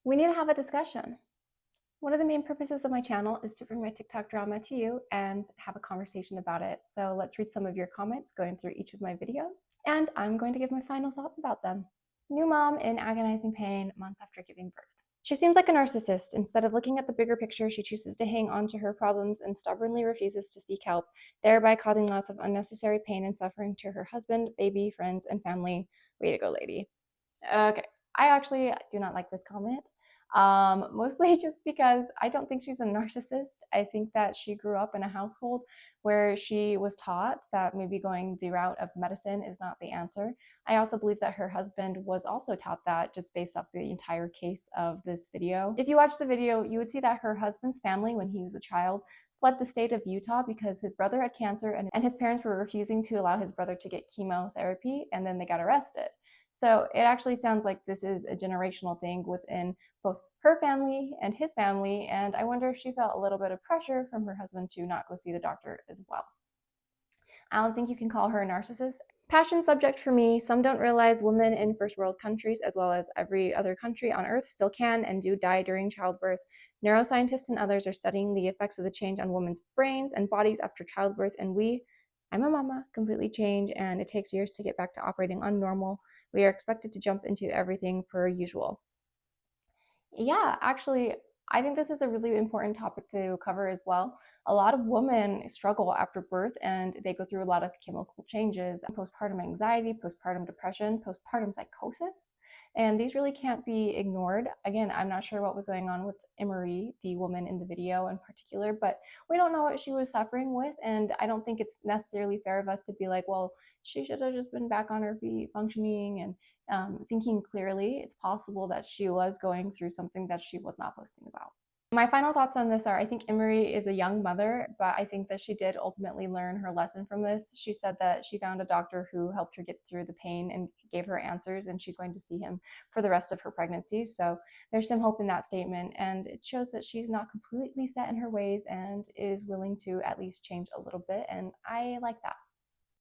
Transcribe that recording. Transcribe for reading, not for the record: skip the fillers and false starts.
We need to have a discussion. One of the main purposes of my channel is to bring my TikTok drama to you and have a conversation about it. So let's read some of your comments going through each of my videos, and I'm going to give my final thoughts about them. New mom in agonizing pain months after giving birth. She seems like a narcissist. Instead of looking at the bigger picture, she chooses to hang on to her problems and stubbornly refuses to seek help, thereby causing lots of unnecessary pain and suffering to her husband, baby, friends, and family. Way to go, lady. Okay, I actually do not like this comment. Mostly just because I don't think she's a narcissist. I think that she grew up in a household where she was taught that maybe going the route of medicine is not the answer. I also believe that her husband was also taught that, just based off the entire case of this video. If you watch the video, you would see that her husband's family, when he was a child, fled the state of Utah because his brother had cancer and his parents were refusing to allow his brother to get chemotherapy, and then they got arrested. So it actually sounds like this is a generational thing within both her family and his family, and I wonder if she felt a little bit of pressure from her husband to not go see the doctor as well. I don't think you can call her a narcissist. Passion subject for me. Some don't realize women in first world countries, as well as every other country on earth, still can and do die during childbirth. Neuroscientists and others are studying the effects of the change on women's brains and bodies after childbirth, and I'm a mama, completely change, and it takes years to get back to operating on normal. We are expected to jump into everything per usual. Yeah, actually, I think this is a really important topic to cover as well. A lot of women struggle after birth and they go through a lot of chemical changes, postpartum anxiety, postpartum depression, postpartum psychosis, and these really can't be ignored. Again, I'm not sure what was going on with Emery, the woman in the video in particular, but we don't know what she was suffering with, and I don't think it's necessarily fair of us to be like, well, she should have just been back on her feet functioning and thinking clearly. It's possible that she was going through something that she was not posting about. My final thoughts on this are, I think Emery is a young mother, but I think that she did ultimately learn her lesson from this. She said that she found a doctor who helped her get through the pain and gave her answers, and she's going to see him for the rest of her pregnancy. So there's some hope in that statement, and it shows that she's not completely set in her ways and is willing to at least change a little bit, and I like that.